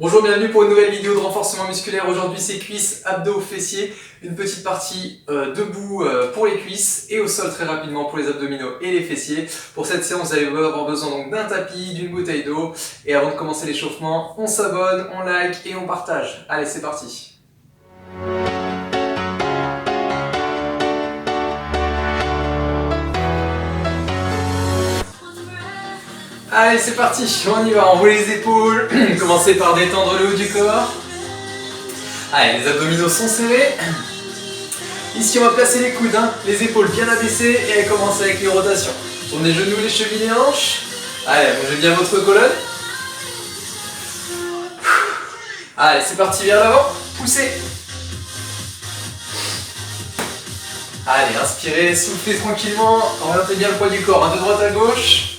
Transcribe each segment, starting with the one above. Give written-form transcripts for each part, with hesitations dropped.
Bonjour, bienvenue pour une nouvelle vidéo de renforcement musculaire. Aujourd'hui c'est cuisses, abdos, fessiers, une petite partie debout pour les cuisses et au sol très rapidement pour les abdominaux et les fessiers. Pour cette séance vous allez avoir besoin donc d'un tapis, d'une bouteille d'eau et avant de commencer l'échauffement, on s'abonne, on like et on partage. Allez, c'est parti. Allez, c'est parti, on y va, on roule les épaules, commencez par détendre le haut du corps. Allez, les abdominaux sont serrés. Ici, on va placer les coudes, les épaules bien abaissées et on commence avec les rotations. Tournez les genoux, les chevilles, les hanches. Allez, bougez bien votre colonne. Allez, c'est parti, vers l'avant, poussez. Allez, inspirez, soufflez tranquillement, orientez bien le poids du corps, de droite à gauche.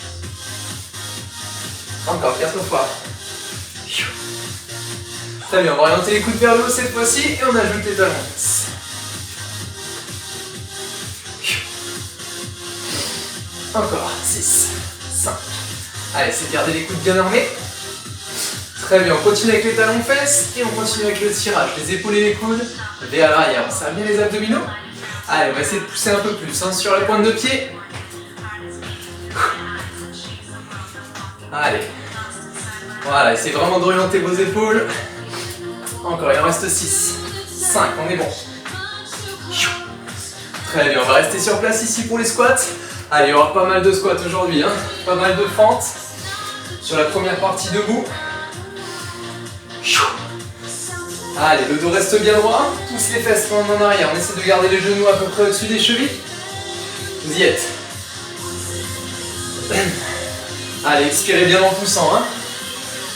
Encore 4 fois. Très bien, on va orienter les coudes vers le haut cette fois-ci et on ajoute les talons. Encore 6, 5. Allez, c'est de garder les coudes bien armés. Très bien, on continue avec les talons fesses et on continue avec le tirage. Les épaules et les coudes vers l'arrière. On serre bien les abdominaux. Allez, on va essayer de pousser un peu plus sur la pointe de pied. Allez. Voilà, essayez vraiment d'orienter vos épaules. Encore, il en reste 6. 5, on est bon. Très bien, on va rester sur place ici pour les squats. Allez, il y aura pas mal de squats aujourd'hui, pas mal de fentes. Sur la première partie debout. Allez, le dos reste bien droit. Pousse les fesses en arrière. On essaie de garder les genoux à peu près au-dessus des chevilles. Vous y êtes. Allez, expirez bien en poussant.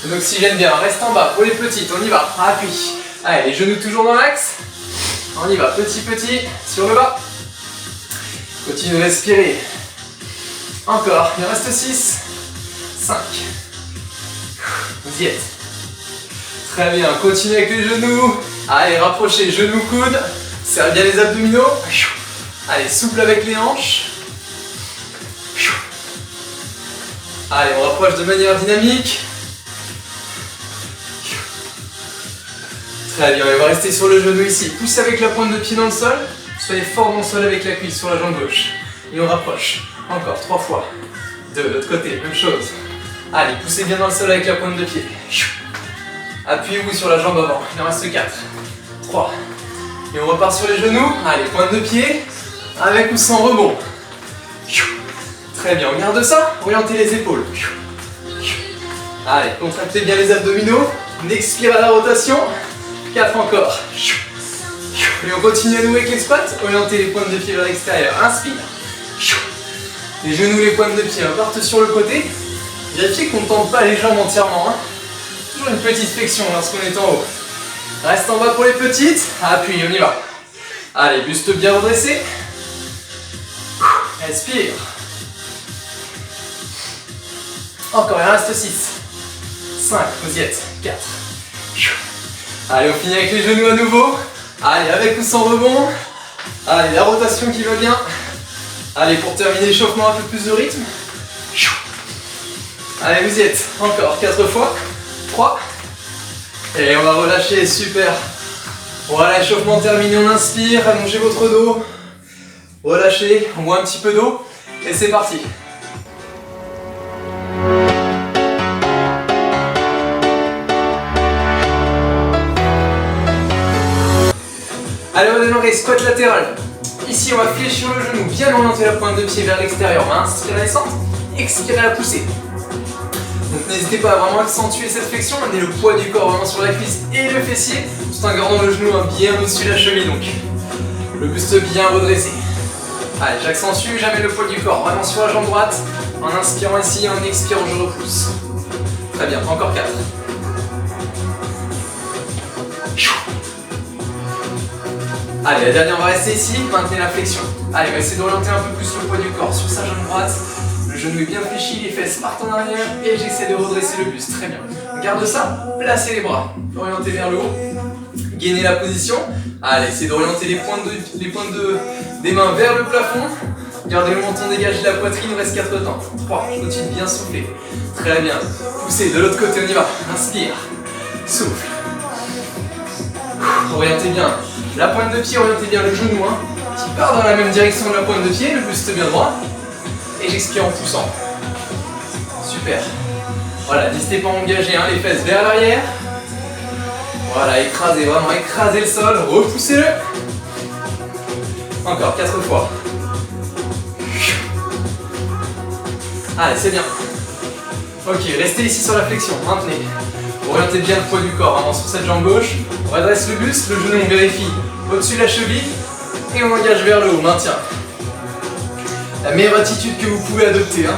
L'oxygène bien, reste en bas pour les petites, on y va, appuie. Allez, les genoux toujours dans l'axe. On y va, petit, sur le bas. Continue de respirer. Encore, il en reste 6, 5. Vous y êtes. Très bien, continue avec les genoux. Allez, rapprochez, genoux, coudes. Serre bien les abdominaux. Allez, souple avec les hanches. Allez, on rapproche de manière dynamique. Très bien, on va rester sur le genou ici. Poussez avec la pointe de pied dans le sol. Soyez fort dans le sol avec la cuisse sur la jambe gauche. Et on rapproche. Encore 3 fois. 2, de l'autre côté, même chose. Allez, poussez bien dans le sol avec la pointe de pied. Appuyez-vous sur la jambe avant. Il en reste 4. 3. Et on repart sur les genoux. Allez, pointe de pied. Avec ou sans rebond. Très bien, on garde ça. Orientez les épaules. Allez, contractez bien les abdominaux. On expire à la rotation. 4 encore. Et on continue à nouer avec les squats. Orientez les pointes de pied vers l'extérieur. Inspire. Les genoux, les pointes de pied partent sur le côté. Vérifiez qu'on ne tente pas les jambes entièrement. Toujours une petite flexion lorsqu'on est en haut. Reste en bas pour les petites. Appuie, on y va. Allez, buste bien redressé. Expire. Encore, il reste 6. 5, vous y êtes. 4. Allez, on finit avec les genoux à nouveau. Allez, avec ou sans rebond. Allez, la rotation qui va bien. Allez, pour terminer l'échauffement, un peu plus de rythme. Allez, vous y êtes. Encore 4 fois. 3. Et on va relâcher, super. Voilà, l'échauffement terminé, on inspire, allongez votre dos. Relâchez, on boit un petit peu d'eau. Et c'est parti. Allez, on va démarrer, squat latéral. Ici, on va fléchir le genou, bien orienter la pointe de pied vers l'extérieur. On va inspirer la descente, expirer la poussée. Donc n'hésitez pas à vraiment accentuer cette flexion, amener le poids du corps vraiment sur la cuisse et le fessier, tout en gardant le genou bien au-dessus de la cheville. Donc le buste bien redressé. Allez, j'accentue, j'amène le poids du corps vraiment sur la jambe droite. En inspirant ici, en expirant, je repousse. Très bien, encore 4. Allez, la dernière, on va rester ici, maintenez la flexion. Allez, on va essayer d'orienter un peu plus le poids du corps sur sa jambe droite. Le genou est bien fléchi, les fesses partent en arrière et j'essaie de redresser le buste. Très bien. Garde ça, placez les bras, orientez vers le haut. Gainez la position. Allez, essayez d'orienter les pointes des mains vers le plafond. Gardez le menton dégagé de la poitrine, il reste 4 temps. 3, je continue de bien souffler. Très bien. Poussez de l'autre côté, on y va. Inspire. Souffle. Orientez bien la pointe de pied, orientez bien le genou, hein, qui part dans la même direction de la pointe de pied, le buste bien droit. Et j'expire en poussant. Super. Voilà, n'hésitez pas à engager hein, les fesses vers l'arrière. Voilà, écrasez, vraiment écrasez le sol, repoussez-le. Encore, 4 fois. Allez, c'est bien. Ok, restez ici sur la flexion, maintenez. Orientez bien le poids du corps, vraiment sur cette jambe gauche. On redresse le buste, le genou on vérifie au-dessus de la cheville. Et on engage vers le haut, maintien. La meilleure attitude que vous pouvez adopter. Hein.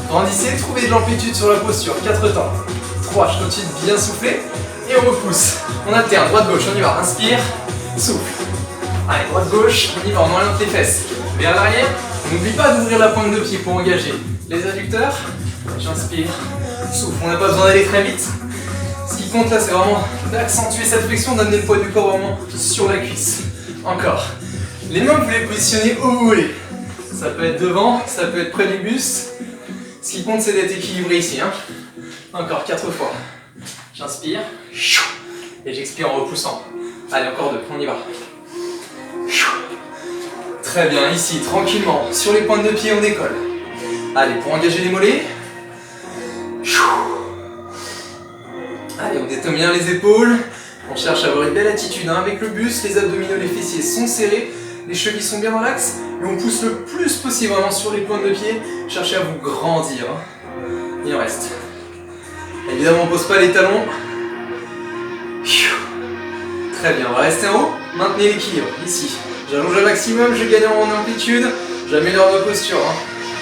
Grandissez, trouvez de l'amplitude sur la posture. 4 temps. 3, je continue de bien souffler. Et on repousse. On alterne, droite-gauche, on y va. Inspire, souffle. Allez, droite-gauche, on y va, on oriente les fesses. Vers l'arrière, on n'oublie pas d'ouvrir la pointe de pied pour engager les adducteurs. J'inspire, souffle. On n'a pas besoin d'aller très vite. Ce qui compte là, c'est vraiment d'accentuer cette flexion, d'amener le poids du corps vraiment sur la cuisse. Encore. Les mains, vous les positionnez où vous voulez. Ça peut être devant, ça peut être près du buste. Ce qui compte, c'est d'être équilibré ici. Hein. Encore 4 fois. J'inspire. Et j'expire en repoussant. Allez, encore 2, on y va. Très bien, ici, tranquillement. Sur les pointes de pied, on décolle. Allez, pour engager les mollets. Allez, on détend bien les épaules. On cherche à avoir une belle attitude hein, avec le buste. Les abdominaux, les fessiers sont serrés. Les chevilles sont bien dans l'axe. Et on pousse le plus possible vraiment sur les pointes de pied. Cherchez à vous grandir. Hein. Il en reste. Évidemment, on ne pose pas les talons. Très bien, on va rester en haut. Maintenez l'équilibre, ici. J'allonge au maximum, je gagne en amplitude. J'améliore ma posture. Hein.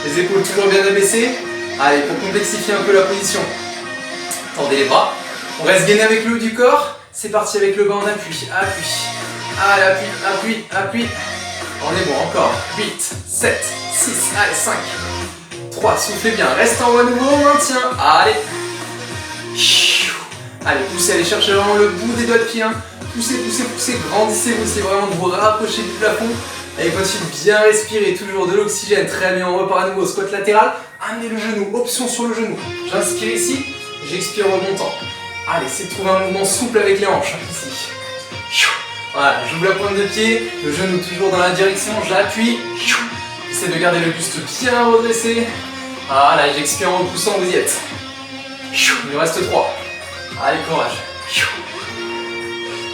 Les épaules toujours bien abaissées. Allez, pour complexifier un peu la position. Tendez les bras. On reste gainé avec le haut du corps. C'est parti avec le bas en appui. Appui. Allez, appui, appui, appui. On est bon, encore. 8, 7, 6, allez, 5. 3, soufflez bien. Reste en haut à nouveau, maintien. Allez. Allez, poussez, allez chercher vraiment le bout des doigts de pied. Hein. Poussez, poussez, poussez. Grandissez-vous, essayez vraiment de vous rapprocher du plafond. Allez, continuez de bien respirer. Toujours de l'oxygène. Très bien, on repart à nouveau. Squat latéral. Amenez le genou. Option sur le genou. J'inspire ici. J'expire en remontant. Allez, essayez de trouver un mouvement souple avec les hanches. Ici. Voilà, j'ouvre la pointe de pied. Le genou toujours dans la direction. J'appuie. J'essaie de garder le buste bien redressé. Voilà, j'expire en repoussant. Vous y êtes. Il nous reste 3. Allez, courage.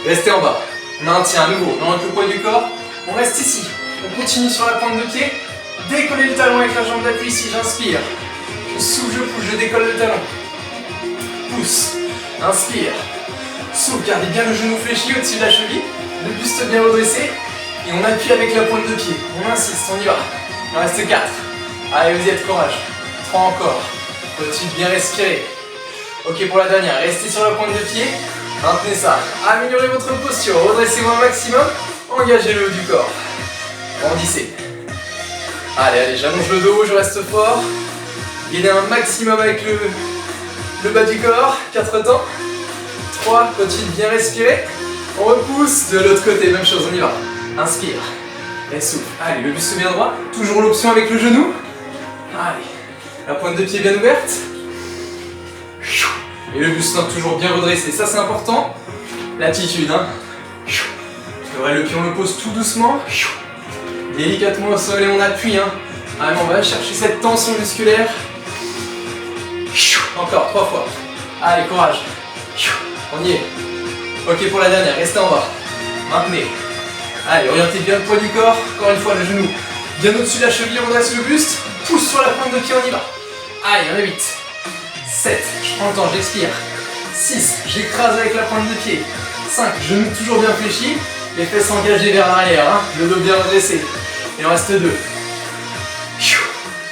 Restez en bas. Maintien à nouveau. On rentre le poids du corps. On reste ici. On continue sur la pointe de pied. Décollez le talon avec la jambe d'appui ici. J'inspire. Je souffle, je pousse, je décolle le talon. Pousse. Inspire. Souffle. Gardez bien le genou fléchi au-dessus de la cheville. Le buste bien redressé. Et on appuie avec la pointe de pied. On insiste, on y va. Il en reste 4. Allez, vous y êtes, courage. 3 encore. Continue de bien respirer. Ok, pour la dernière, restez sur la pointe de pied. Maintenez ça. Améliorez votre posture. Redressez-vous un maximum. Engagez le haut du corps. Grandissez. Allez, allez, j'allonge le dos, je reste fort. Gainez un maximum avec le bas du corps. 4 temps. 3, continue de bien respirer. On repousse de l'autre côté, même chose, on y va. Inspire. Et souffle. Allez, le buste bien droit. Toujours l'option avec le genou. Allez. La pointe de pied bien ouverte. Et le buste toujours bien redressé. Ça, c'est important. L'attitude, hein. Le pied, on le pose tout doucement. Délicatement au sol et on appuie, hein. Allez, on va chercher cette tension musculaire. Encore, 3 fois. Allez, courage. On y est. Ok, pour la dernière, restez en bas. Maintenez. Allez, orientez bien le poids du corps. Encore une fois, le genou bien au-dessus de la cheville, on redresse le buste. Pousse sur la pointe de pied, on y va. Allez, il y en a 8. 7, je prends le temps, j'expire. 6, j'écrase avec la pointe de pied. 5, genou toujours bien fléchi. Les fesses engagées vers l'arrière, hein. Le dos bien redressé. Il en reste 2.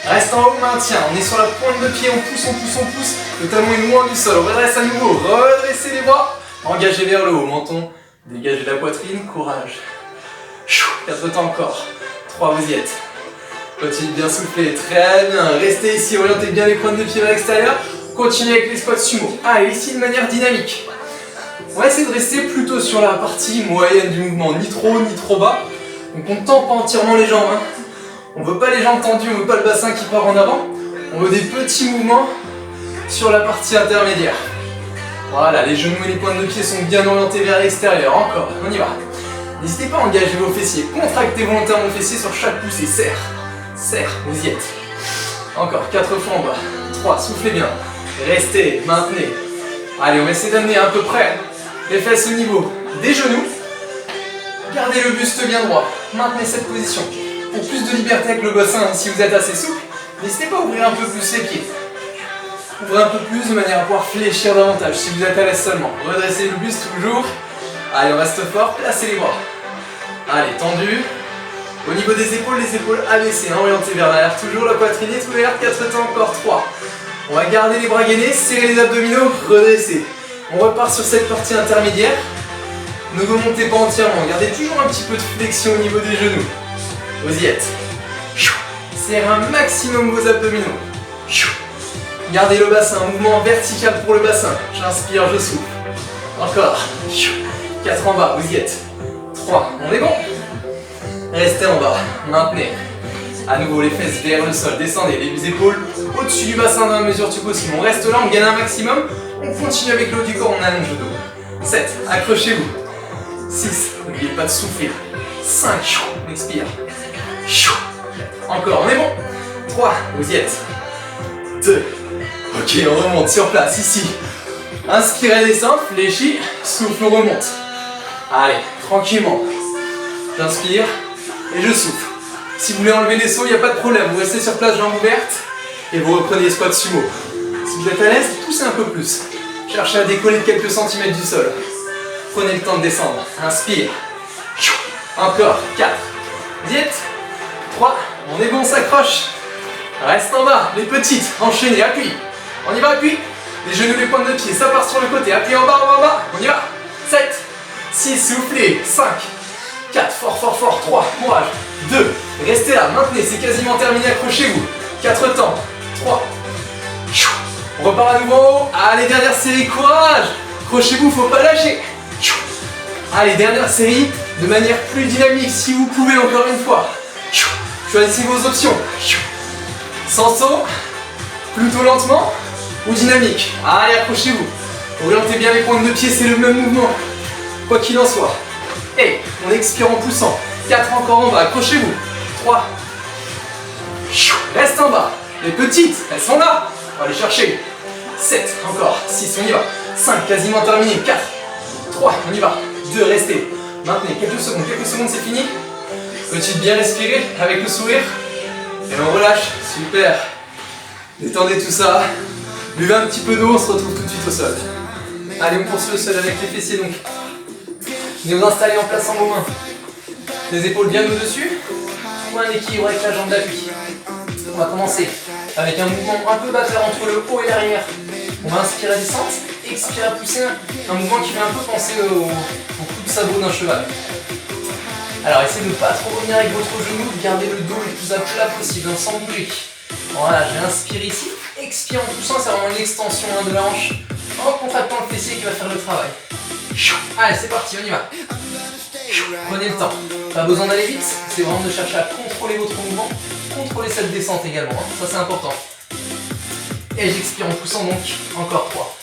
Reste en haut, maintien. On est sur la pointe de pied, on pousse, on pousse, on pousse. Le talon est loin du sol. On redresse à nouveau. Redressez les bras. Engagez vers le haut. Menton, dégagez la poitrine. Courage. 4 temps encore. 3, vous y êtes. Continuez de bien souffler. Très bien. Restez ici. Orientez bien les pointes de pied vers l'extérieur. Continuez avec les squats sumo. Allez, ici de manière dynamique. On va essayer de rester plutôt sur la partie moyenne du mouvement. Ni trop haut, ni trop bas. Donc on ne tend pas entièrement les jambes. Hein. On ne veut pas les jambes tendues, on ne veut pas le bassin qui part en avant. On veut des petits mouvements sur la partie intermédiaire. Voilà, les genoux et les pointes de pied sont bien orientés vers l'extérieur. Encore, on y va. N'hésitez pas à engager vos fessiers. Contractez volontairement vos fessiers sur chaque poussée. Serre, serre, vous y êtes. Encore, 4 fois en bas. 3, soufflez bien. Restez, maintenez. Allez, on va essayer d'amener à peu près les fesses au niveau des genoux. Gardez le buste bien droit. Maintenez cette position. Pour plus de liberté avec le bassin, si vous êtes assez souple, n'hésitez pas à ouvrir un peu plus les pieds. Ouvrez un peu plus de manière à pouvoir fléchir davantage si vous êtes à l'aise seulement. Redressez le buste toujours. Allez, on reste fort. Placez les bras. Allez, tendu. Au niveau des épaules, les épaules abaissées, hein, orientées vers l'arrière. Toujours la poitrine est ouverte. 4 temps, encore 3. On va garder les bras gainés, serrer les abdominaux, redresser. On repart sur cette partie intermédiaire. Ne remontez pas entièrement. Gardez toujours un petit peu de flexion au niveau des genoux. Vous y êtes. Serrez un maximum vos abdominaux. Gardez le bassin, mouvement vertical pour le bassin. J'inspire, je souffle. Encore. 4 en bas, vous y êtes. 3, on est bon. Restez en bas, maintenez. À nouveau les fesses vers le sol, descendez les épaules au-dessus du bassin dans la mesure du possible. On reste là, on gagne un maximum. On continue avec le haut du corps, on allonge le dos. 7, accrochez-vous. 6, n'oubliez pas de souffler. 5, on expire. Encore, on est bon. 3, vous y êtes. 2, ok, on remonte sur place, ici. Inspirez, descend, fléchis, souffle, on remonte. Allez, tranquillement. J'inspire et je souffle. Si vous voulez enlever les sauts, il n'y a pas de problème. Vous restez sur place, jambes ouvertes, et vous reprenez les squats sumo. Si vous êtes à l'aise, poussez un peu plus. Cherchez à décoller de quelques centimètres du sol. Prenez le temps de descendre. Inspire. Encore. 4. Vous y êtes. 3. On est bon, on s'accroche. Reste en bas. Les petites. Enchaînez. Appuie. On y va, appuie. Les genoux, les pointes de pied. Ça part sur le côté. Appuie en bas, en bas, en bas. On y va. 7. 6. Soufflez. 5. 4. Fort, fort, fort. 3. Courage. 2. Restez là. Maintenez. C'est quasiment terminé. Accrochez-vous. 4 temps. 3. On repart à nouveau. Allez, dernière série. Courage. Accrochez-vous. Faut pas lâcher. Allez, dernière série, de manière plus dynamique, si vous pouvez, encore une fois. Choisissez vos options. Sans saut, plutôt lentement ou dynamique. Allez, accrochez-vous. Orientez bien les pointes de pied, c'est le même mouvement. Quoi qu'il en soit. Et on expire en poussant. 4 encore en bas, accrochez-vous. 3. Reste en bas. Les petites, elles sont là. On va les chercher. 7, encore. 6, on y va. 5, quasiment terminé. 4. 3, on y va. 2, restez. Maintenez quelques secondes, c'est fini. Petite bien respirer avec le sourire. Et on relâche, super. Détendez tout ça. Buvez un petit peu d'eau, on se retrouve tout de suite au sol. Allez, on poursuit au sol avec les fessiers donc. Venez vous installer en plaçant vos mains. Les épaules bien au-dessus. Trouvez un équilibre avec la jambe d'appui. On va commencer avec un mouvement un peu batteur entre le haut et l'arrière. On va inspirer à descente, expirer à pousser, un mouvement qui fait un peu penser au coup de sabot d'un cheval. Alors essayez de ne pas trop revenir avec votre genou, de garder le dos le plus à plat possible, sans bouger. Voilà, j'ai inspiré ici, expire en poussant, c'est vraiment l'extension de la hanche, en contractant le fessier qui va faire le travail. Allez, c'est parti, on y va. Prenez le temps, pas besoin d'aller vite, c'est vraiment de chercher à contrôler votre mouvement, contrôler cette descente également, hein. Ça c'est important. Et j'expire en poussant donc, encore 3.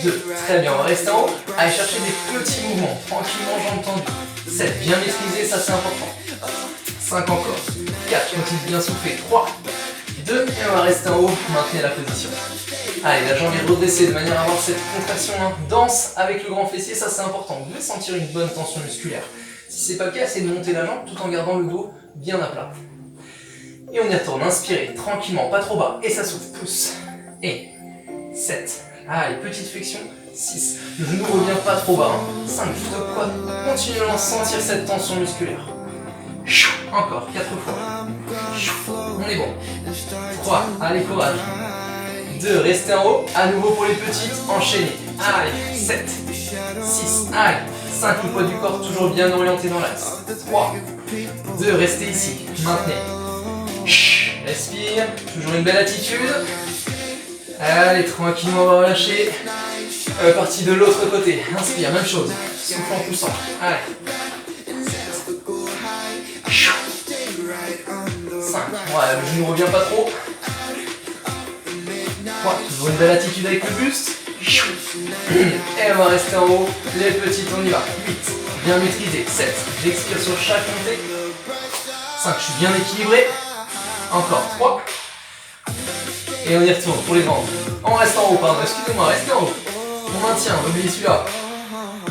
2, très bien, on va rester en haut. Allez chercher des petits mouvements, tranquillement, jambes tendues. 7, bien maîtrisé, ça c'est important. 5 encore. 4, continue de bien souffler. 3, 2, et on va rester en haut, maintenez la position. Allez, la jambe est redressée de manière à avoir cette contraction dense avec le grand fessier, ça c'est important. Vous devez sentir une bonne tension musculaire. Si c'est pas le cas, essayez de monter la jambe tout en gardant le dos bien à plat. Et on y retourne, inspirez tranquillement, pas trop bas, et ça souffle, pousse. Et 7, allez, petite flexion, 6, le genou ne revient pas trop bas, 5, juste de quoi continuez à sentir cette tension musculaire. Encore, 4 fois, on est bon. 3, allez, courage. 2, restez en haut, à nouveau pour les petites, enchaînez. Allez, 7, 6, allez, 5, le poids du corps toujours bien orienté dans l'axe. 3, 2, restez ici, maintenez. Respire, toujours une belle attitude. Allez, tranquillement, on va relâcher. Partie de l'autre côté. Inspire, même chose. Souffle en poussant. Allez. 5. Voilà, le genou ne revient pas trop. 3, toujours une belle attitude avec le buste. Et on va rester en haut. Les petites, on y va. 8, bien maîtrisé. 7, j'expire sur chaque montée. 5, je suis bien équilibré. Encore 3. Et on y retourne pour les grandes. On reste en haut, pardon, excusez-moi, restez en haut. On maintient, oubliez celui-là.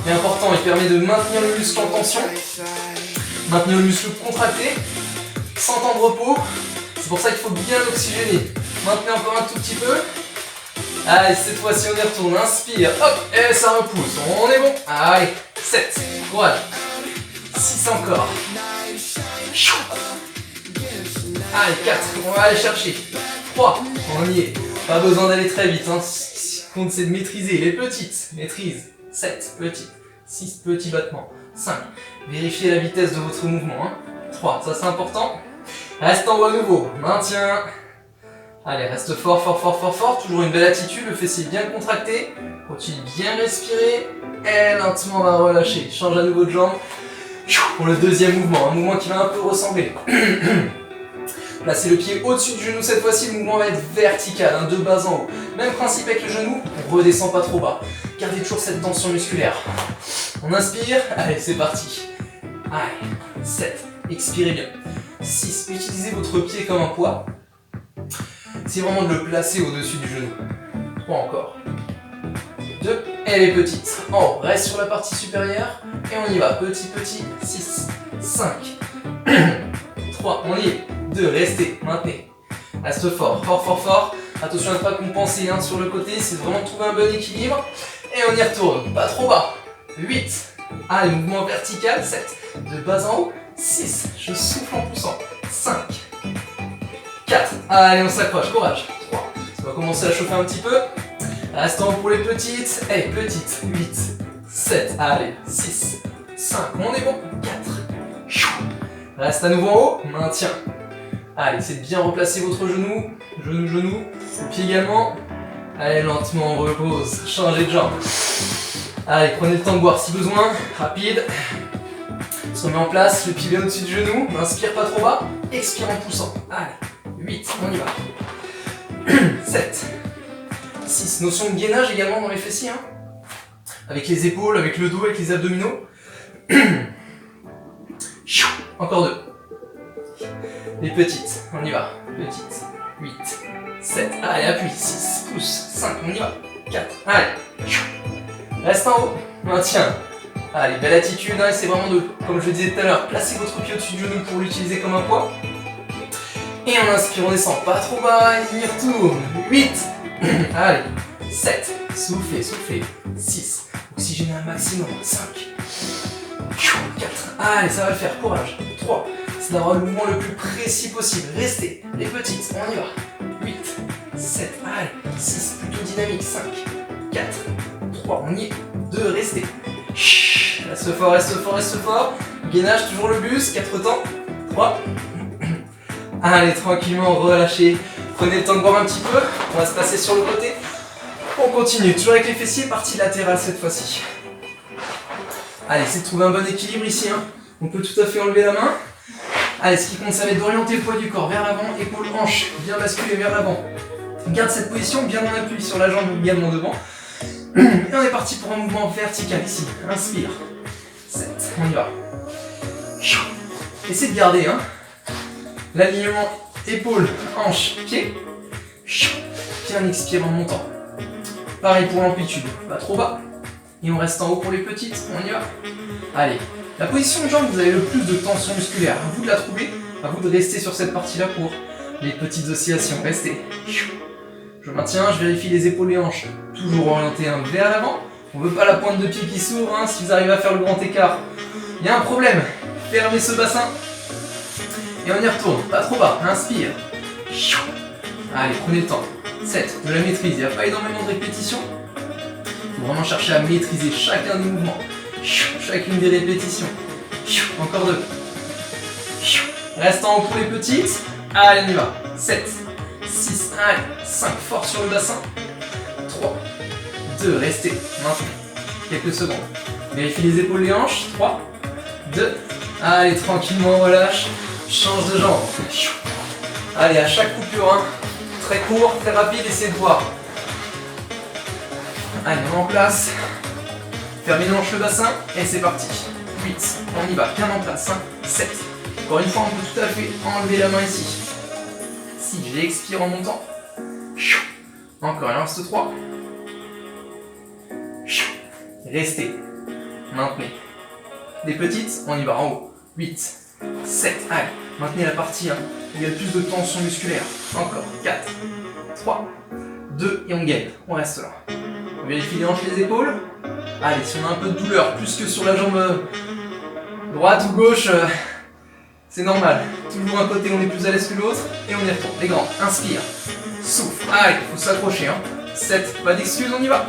C'est important, il permet de maintenir le muscle en tension. Maintenir le muscle contracté. Sans temps de repos. C'est pour ça qu'il faut bien oxygéner. Maintenez encore un tout petit peu. Allez, cette fois-ci on y retourne. Inspire, hop, et ça repousse. On est bon. Allez, 7, courage. 6 encore. Allez, 4, on va aller chercher. 3, on y est. Pas besoin d'aller très vite. Hein. Ce qui compte, c'est de maîtriser les petites. Maîtrise. 7, petites. 6, petits battements. 5, vérifiez la vitesse de votre mouvement. Hein. 3, ça c'est important. Reste en haut à nouveau. Maintien. Allez, reste fort, fort, fort, fort, fort. Toujours une belle attitude. Le fessier bien contracté. Continue de bien respirer. Et lentement, on va relâcher. Change à nouveau de jambe. Pour le deuxième mouvement. Un mouvement qui va un peu ressembler. Placez le pied au-dessus du genou. Cette fois-ci, le mouvement va être vertical, hein, de bas en haut. Même principe avec le genou. On redescend pas trop bas. Gardez toujours cette tension musculaire. On inspire. Allez, c'est parti. Allez, 7. Expirez bien. 6. Utilisez votre pied comme un poids. C'est vraiment de le placer au-dessus du genou. 3 encore. 2. Et les petites. En haut, reste sur la partie supérieure. Et on y va. Petit, petit. 6. 5. 3. On y est. 2. Restez. Maintenez. Reste fort. Fort, fort, fort. Attention à ne pas compenser hein, sur le côté. C'est vraiment de trouver un bon équilibre. Et on y retourne. Pas trop bas. 8. Allez, mouvement vertical. 7. De bas en haut. 6. Je souffle en poussant. 5. 4. Allez, on s'accroche. Courage. 3. Ça va commencer à chauffer un petit peu. Reste en haut pour les petites. Et petites. 8. 7. Allez. 6. 5. On est bon. 4. Reste à nouveau en haut. Maintien. Allez, essayez de bien replacer votre genou. Genou, genou. Le pied également. Allez, lentement, on repose. Changez de jambe. Allez, prenez le temps de boire si besoin. Rapide. On se remet en place, le pied bien au-dessus du genou. Inspire pas trop bas. Expire en poussant. Allez. 8, on y va. 7. 6. Notion de gainage également dans les fessiers. Hein. Avec les épaules, avec le dos, avec les abdominaux. Encore 2. Les petites, on y va. Petites. 8. 7. Allez, appuie. 6. Pousse. 5. On y va. 4. Allez. Reste en haut. Maintien. Allez, belle attitude. Hein, c'est vraiment de, comme je le disais tout à l'heure, placez votre pied au-dessus du genou pour l'utiliser comme un poids. Et on inspire, on descend pas trop bas. Et on y retourne. 8. Allez. 7. Soufflez, soufflez. 6. Oxygénez un maximum. 5. 4. Allez, ça va le faire. Courage. 3. C'est d'avoir le mouvement le plus précis possible. Restez. Les petites, on y va. 8. 7. Allez. 6. Plutôt dynamique. 5. 4. 3. On y est. 2. Restez. Reste fort, reste fort, reste fort. Gainage, toujours le buste. 4 temps. 3. Allez, tranquillement, relâchez. Prenez le temps de boire un petit peu. On va se passer sur le côté. On continue. Toujours avec les fessiers. Partie latérale cette fois-ci. Allez, essayez de trouver un bon équilibre ici. Hein. On peut tout à fait enlever la main. Allez, ce qui compte, ça va être d'orienter le poids du corps vers l'avant, épaule, hanche, bien basculer vers l'avant. Garde cette position, bien en appui sur la jambe également devant. Et on est parti pour un mouvement vertical ici. Inspire. 7. On y va. Essayez de garder hein, l'alignement épaule, hanche, pied. Bien expire en montant. Pareil pour l'amplitude. Pas trop bas. Et on reste en haut pour les petites. On y va. Allez. La position de jambe, vous avez le plus de tension musculaire. À vous de la trouver, à vous de rester sur cette partie-là pour les petites oscillations. Restez. Je maintiens, je vérifie les épaules et hanches. Toujours orienté vers l'avant. On veut pas la pointe de pied qui s'ouvre. Hein. Si vous arrivez à faire le grand écart, il y a un problème. Fermez ce bassin. Et on y retourne. Pas trop bas. Inspire. Allez, prenez le temps. 7. De la maîtrise. Il n'y a pas énormément de répétitions. Il faut vraiment chercher à maîtriser chacun des mouvements. Chacune des répétitions. Encore 2. Reste en haut pour les petites. Allez, on y va. 7. 6. Allez. 5. Fort sur le bassin. 3. 2. Restez. Maintenant. Quelques secondes. Vérifiez les épaules et les hanches. 3. 2. Allez, tranquillement, relâche. Change de jambe. Allez, à chaque coupure, hein. Très court, très rapide, essayez de voir Allez, on est en place. Fermez les hanches le bassin et c'est parti. 8, on y va, bien en place. 7. Encore une fois, on peut tout à fait enlever la main ici. 6, j'expire en montant. Encore, il en reste 3. Restez. Maintenez. Des petites, on y va en haut. 8, 7, allez, maintenez la partie où il y a le plus de tension musculaire. Encore, 4, 3, 2 et on gagne. On reste là. On vérifie les hanches, les épaules. Allez, si on a un peu de douleur, plus que sur la jambe droite ou gauche, c'est normal. Toujours un côté, on est plus à l'aise que l'autre. Et on y retourne. Les grands, inspire. Souffle. Allez, il faut s'accrocher. 7, pas d'excuses, on y va.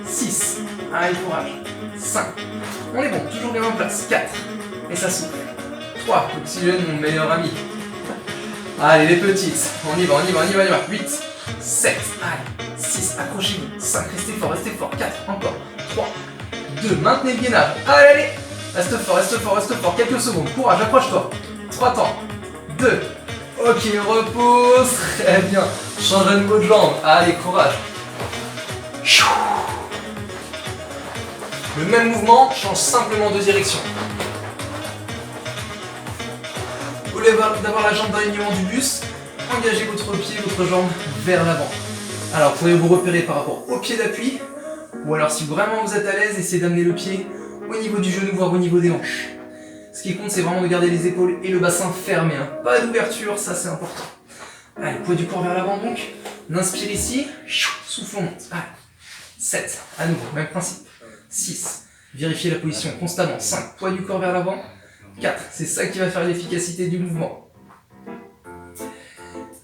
6, allez, courage. 5, on est bon, toujours bien en place. 4, et ça souffle. 3, l'oxygène, mon meilleur ami. Allez, les petites, on y va, on y va, on y va, on y va. 8, 7, allez, 6, accrochez-vous. 5, restez fort. 4, encore. 3, 2, maintenez le gainage. Allez, allez, reste fort. Quelques secondes, courage, accroche-toi. 3 temps. 2, ok, repose. Très bien. Change à nouveau de jambe. Allez, courage. Le même mouvement change simplement de direction. Au lieu d'avoir la jambe dans l'alignement du buste, engagez votre pied, votre jambe vers l'avant. Alors, vous pouvez vous repérer par rapport au pied d'appui, ou alors si vraiment vous êtes à l'aise, essayez d'amener le pied au niveau du genou, voire au niveau des hanches. Ce qui compte, c'est vraiment de garder les épaules et le bassin fermé. Pas d'ouverture, ça c'est important. Allez, poids du corps vers l'avant donc. On inspire ici, souffle, on monte. Allez, 7, à nouveau, même principe. 6, vérifiez la position constamment. 5, poids du corps vers l'avant. 4, c'est ça qui va faire l'efficacité du mouvement.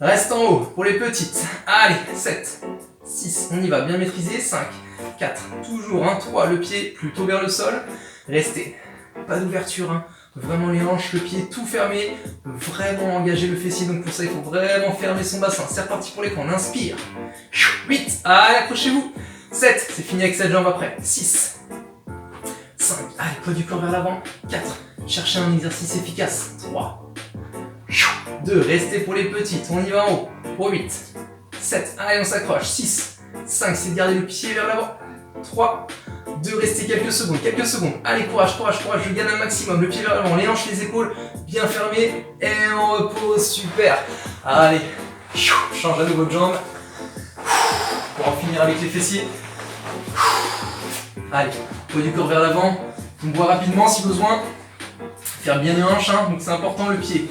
Reste en haut pour les petites. Allez, 7, 6, on y va, bien maîtrisé. 5, 4, toujours 3, le pied plutôt vers le sol. Restez, pas d'ouverture, vraiment les hanches, le pied tout fermé. Vraiment engager le fessier, donc pour ça il faut vraiment fermer son bassin. C'est reparti pour les camps, on inspire. 8, allez, accrochez-vous. 7, c'est fini avec cette jambe après. 6, 5, allez, poids du corps vers l'avant. 4, cherchez un exercice efficace. 3, 2, restez pour les petites, on y va en haut. Pour 8, 7, allez, on s'accroche. 6, 5, c'est de garder le pied vers l'avant. 3, 2, restez quelques secondes. Allez, courage, je gagne un maximum. Le pied vers l'avant, les hanches, les épaules bien fermées. Et on repose, super. Allez, change à nouveau de jambe. Pour en finir avec les fessiers. Allez, poids du corps vers l'avant. On boit rapidement si besoin. Faire bien les hanches, donc c'est important le pied.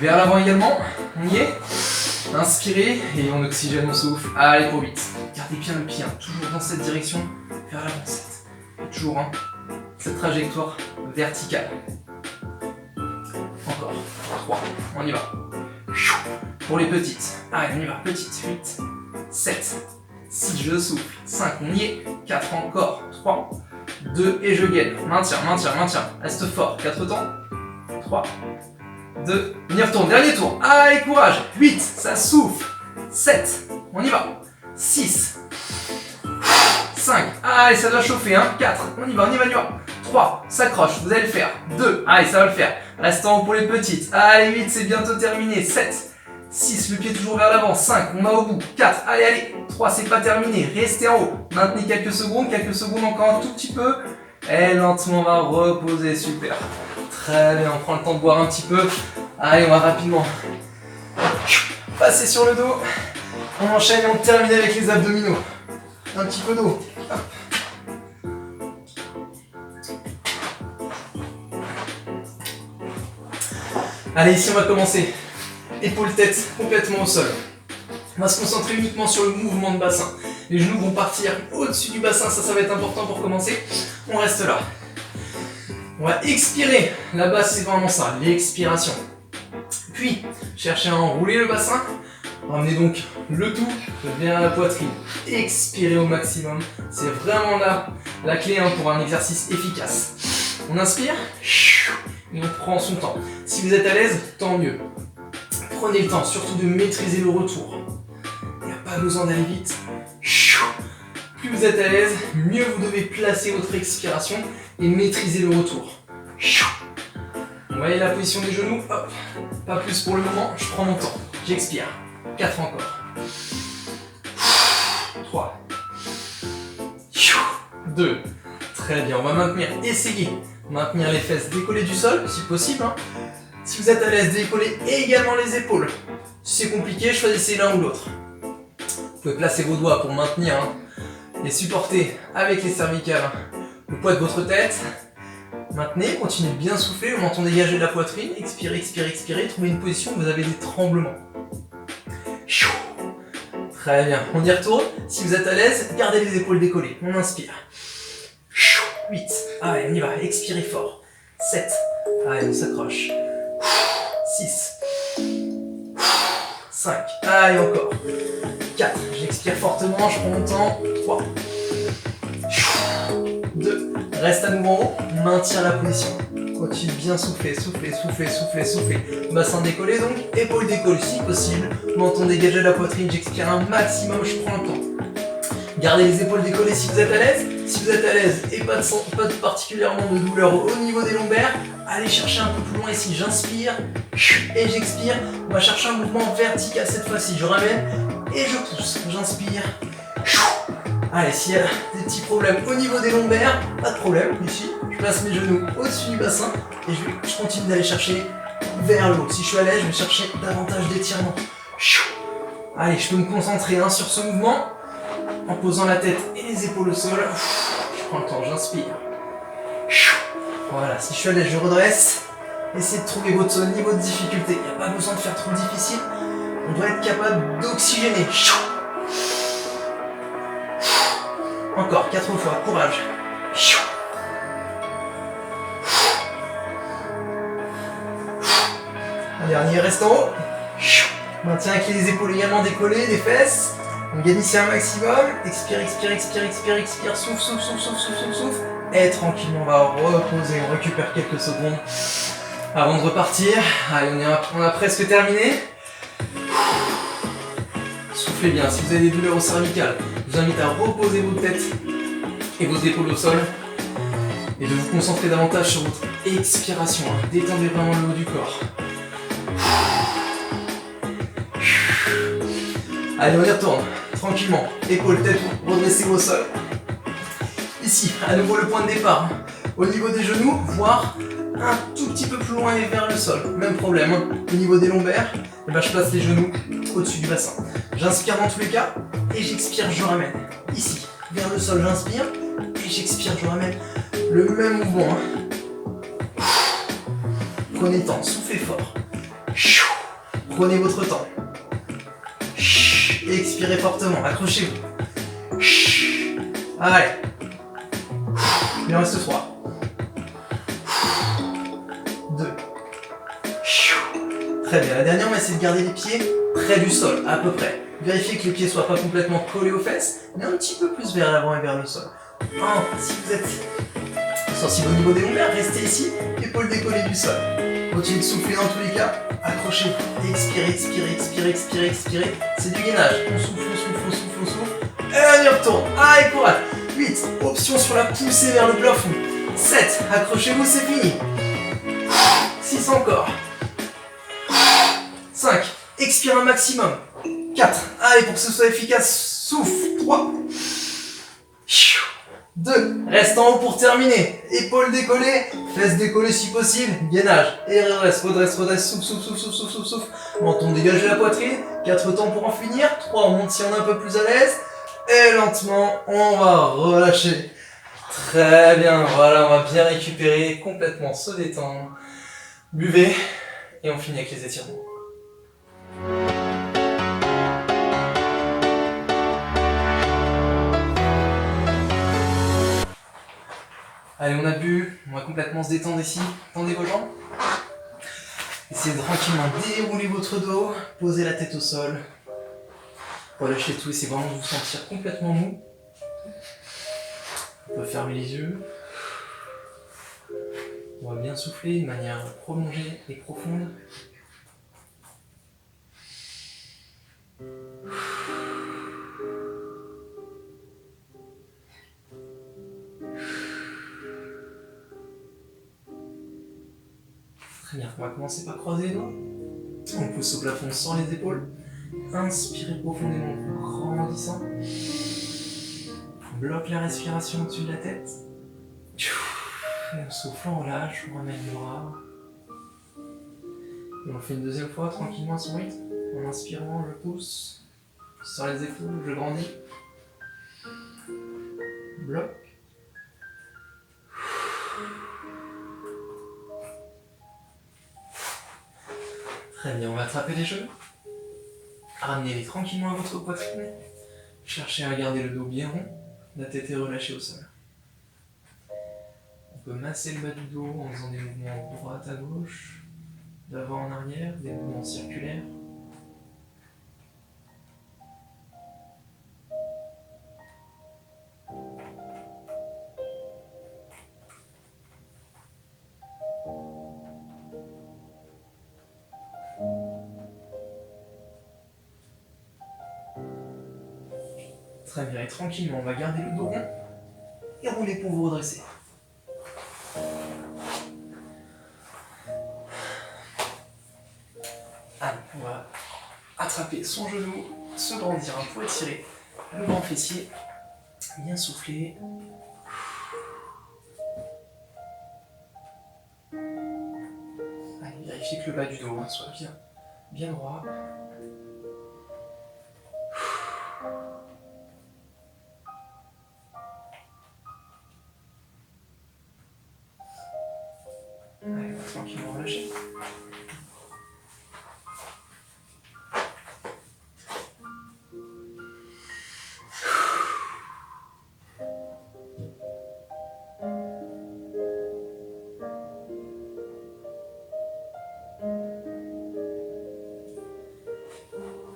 Vers l'avant également, on y est. Inspirez et on oxygène, on souffle. Allez pour 8. Gardez bien le pied, toujours dans cette direction. Vers l'avant 7. Et toujours cette trajectoire verticale. Encore. 3. On y va. Pour les petites. Allez, on y va. Petite. 8. 7. 6, je souffle. 5, on y est. 4 encore. 3, 2 et je gagne. Maintien. Reste fort. 4 temps. 3, 2, on y retourne. Dernier tour. Allez, courage. 8, ça souffle. 7, on y va. 6, 5, allez, ça doit chauffer. 4, on y va. 3, s'accroche, vous allez le faire. 2, allez, ça va le faire. Reste en haut pour les petites. Allez, 8, c'est bientôt terminé. 7, 6, le pied toujours vers l'avant. 5, on va au bout. 4, allez. 3, c'est pas terminé. Restez en haut. Maintenez quelques secondes encore un tout petit peu. Et lentement, on va reposer. Super. Très bien, on prend le temps de boire un petit peu. Allez, on va rapidement passer sur le dos. On enchaîne et on termine avec les abdominaux. Un petit peu d'eau. Allez, ici on va commencer. Épaule-tête complètement au sol. On va se concentrer uniquement sur le mouvement de bassin. Les genoux vont partir au-dessus du bassin, ça va être important pour commencer. On reste là. On va expirer. La base, c'est vraiment ça, l'expiration. Puis, cherchez à enrouler le bassin. Ramenez donc le tout vers la poitrine. Expirez au maximum. C'est vraiment là la clé pour un exercice efficace. On inspire et on prend son temps. Si vous êtes à l'aise, tant mieux. Prenez le temps, surtout de maîtriser le retour. Il n'y a pas besoin d'aller vite. Plus vous êtes à l'aise, mieux vous devez placer votre expiration et maîtriser le retour. Vous voyez la position des genoux, hop. Pas plus pour le moment, je prends mon temps. J'expire. 4 encore. 3. 2. Très bien, on va maintenir, essayer maintenir les fesses décollées du sol, si possible. Hein. Si vous êtes à l'aise, décollez également les épaules. Si c'est compliqué, choisissez l'un ou l'autre. Vous pouvez placer vos doigts pour maintenir et supporter avec les cervicales le poids de votre tête. Maintenez, continuez de bien souffler, le menton dégagé de la poitrine. Expirez, expirez, expirez. Trouvez une position où vous avez des tremblements. Très bien, on y retourne. Si vous êtes à l'aise, gardez les épaules décollées. On inspire. 8. Allez, on y va. Expirez fort. 7. Allez, on s'accroche. 6. 5. Allez, encore. 4. J'expire fortement, je prends mon temps. 3. 2. Reste à nouveau en haut. Maintiens la position. Continue de bien souffler, souffler, souffler, souffler, souffler. Bassin décollé donc, épaules décollées si possible. Menton dégagé de la poitrine, j'expire un maximum, je prends le temps. Gardez les épaules décollées si vous êtes à l'aise. Si vous êtes à l'aise et pas particulièrement de douleur au niveau des lombaires, allez chercher un peu plus loin ici. J'inspire et j'expire. On va chercher un mouvement vertical cette fois-ci. Je ramène et je pousse. J'inspire. Allez, s'il y a des petits problèmes au niveau des lombaires, pas de problème. Ici, je place mes genoux au-dessus du bassin et je continue d'aller chercher vers le haut. Si je suis à l'aise, je vais chercher davantage d'étirement. Allez, je peux me concentrer sur ce mouvement en posant la tête et les épaules au sol. Je prends le temps, j'inspire. Voilà, si je suis à l'aise, je redresse. Essayez de trouver votre niveau de difficulté. Il n'y a pas besoin de faire trop difficile. On doit être capable d'oxygéner. Encore, 4 fois, courage. Un dernier, reste en haut. Maintiens avec les épaules également décollées, les fesses. On gagne ici un maximum. Expire, expire, expire, expire, expire. Souffle, souffle, souffle, souffle, souffle, souffle, souffle. Et tranquillement, on va reposer. On récupère quelques secondes avant de repartir. Allez, on a presque terminé. Soufflez bien. Si vous avez des douleurs au cervical, je vous invite à reposer votre tête et vos épaules au sol et de vous concentrer davantage sur votre expiration. Détendez vraiment le haut du corps. Allez, on y retourne. Tranquillement. Épaules, tête, redressez-vous au sol. Ici, à nouveau le point de départ. Au niveau des genoux, voire un tout petit peu plus loin et vers le sol. Même problème. Au niveau des lombaires, je place les genoux au-dessus du bassin. J'inspire dans tous les cas et j'expire, je ramène. Ici, vers le sol, j'inspire et j'expire, je ramène. Le même mouvement. Prenez le temps, soufflez fort. Prenez votre temps. Et expirez fortement, accrochez-vous. Allez. Il en reste 3. 2. Très bien, la dernière, on va essayer de garder les pieds près du sol, à peu près. Vérifiez que les pieds ne soient pas complètement collés aux fesses, mais un petit peu plus vers l'avant et vers le sol. 1. Si vous êtes sensible au niveau des lombaires, restez ici, épaules décollées du sol. Continuez de souffler dans tous les cas, accrochez-vous. Expirez, expirez, expirez, expirez, expirez. C'est du gainage. On souffle, on souffle, on souffle, on souffle. Et on y retourne. Allez, courage. 8. Option sur la poussée vers le plafond. 7. Accrochez-vous, c'est fini. 6 encore. 5. Expire un maximum. 4. Allez, pour que ce soit efficace, souffle. 3. 2. Reste en haut pour terminer. Épaules décollées, fesses décollées si possible. Gainage. Et redresse, redresse, redresse. Souffle, souffle, souffle, souffle, souffle, souffle. Menton dégagé la poitrine. 4 temps pour en finir. 3. On monte si on est un peu plus à l'aise. Et lentement, on va relâcher. Très bien. Voilà, on va bien récupérer, complètement se détendre. Buvez. Et on finit avec les étirements. Allez, on a bu, on va complètement se détendre ici. Tendez vos jambes. Essayez de tranquillement dérouler votre dos, posez la tête au sol. Relâchez tout, essayez vraiment de vous sentir complètement mou. On peut fermer les yeux. On va bien souffler de manière prolongée et profonde. Très bien, on va commencer par croiser les doigts. On pousse au plafond sans les épaules. Inspirez profondément, grandissant. bloque la respiration au-dessus de la tête. Et on souffle, on relâche, on ramène les bras. Et on le fait une deuxième fois, tranquillement à son rythme. En inspirant, je pousse. Sur les épaules, je grandis. Bloc. Très bien, on va attraper les genoux. Ramenez-les tranquillement à votre poitrine. Cherchez à garder le dos bien rond. La tête est relâchée au sol. On peut masser le bas du dos en faisant des mouvements de droite à gauche, d'avant en arrière, des mouvements circulaires. Très bien, et tranquillement, on va garder le dos rond et rouler pour vous redresser. Allez, on va attraper son genou, se grandir un peu, étirer le grand fessier, bien souffler. Allez, vérifiez que le bas du dos soit bien droit. Allez, on va tranquillement relâcher.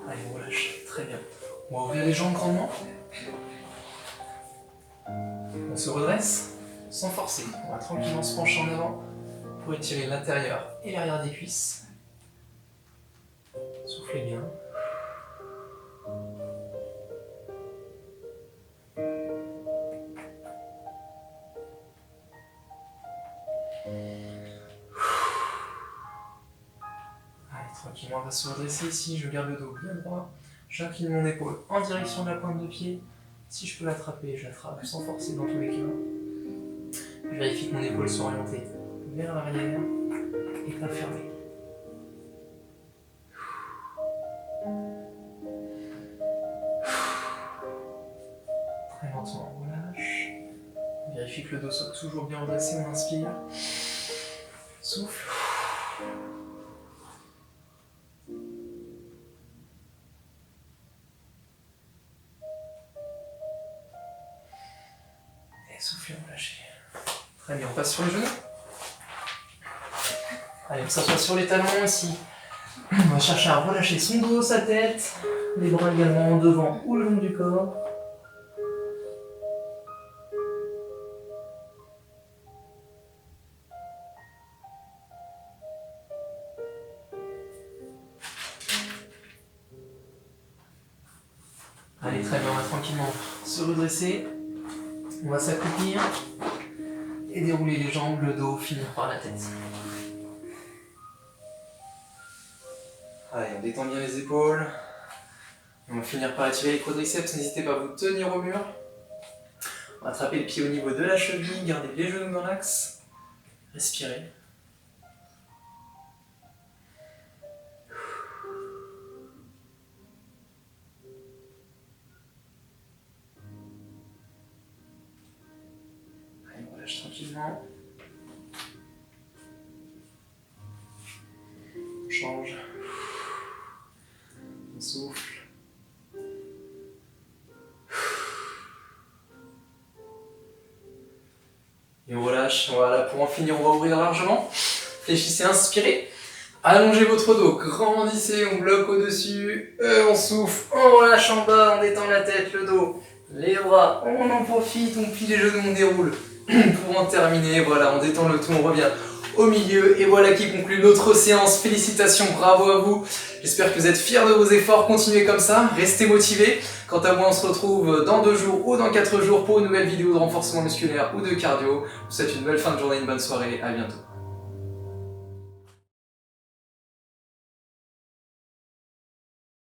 Allez, on relâche. Très bien. On va ouvrir les jambes grandement. On se redresse sans forcer. On va tranquillement se pencher en avant pour étirer l'intérieur et l'arrière des cuisses. Soufflez bien. Allez, tranquillement, on va se redresser ici. Je garde le dos bien droit. J'incline mon épaule en direction de la pointe de pied. Si je peux l'attraper, je l'attrape sans forcer dans tous les cas. Je vérifie que mon épaule soit orientée vers l'arrière et pas fermée. Très lentement, on relâche. Vérifie que le dos soit toujours bien redressé, on inspire. Souffle. Et soufflez, relâchez. Très bien, on passe sur les genoux. Allez, on s'assoit sur les talons ici. On va chercher à relâcher son dos, sa tête, les bras également devant ou le long du corps. Allez, très bien, on va tranquillement se redresser. On va s'accroupir et dérouler les jambes, le dos, finir par la tête. Allez, on détend bien les épaules. On va finir par étirer les quadriceps. N'hésitez pas à vous tenir au mur. On va attraper le pied au niveau de la cheville, gardez les genoux dans l'axe. Respirez. Allez, on relâche tranquillement. On change. On souffle. Et on relâche. Voilà, pour en finir, on va ouvrir largement. Fléchissez, inspirez. Allongez votre dos, grandissez, on bloque au-dessus. On souffle, on relâche en bas, on détend la tête, le dos, les bras. On en profite, on plie les genoux, on déroule. Pour en terminer, voilà, on détend le tout, on revient au milieu. Et voilà qui conclut notre séance. Félicitations, bravo à vous. J'espère que vous êtes fiers de vos efforts. Continuez comme ça, restez motivés. Quant à moi, on se retrouve dans 2 jours ou dans 4 jours pour une nouvelle vidéo de renforcement musculaire ou de cardio. Je vous souhaite une belle fin de journée, une bonne soirée, à bientôt.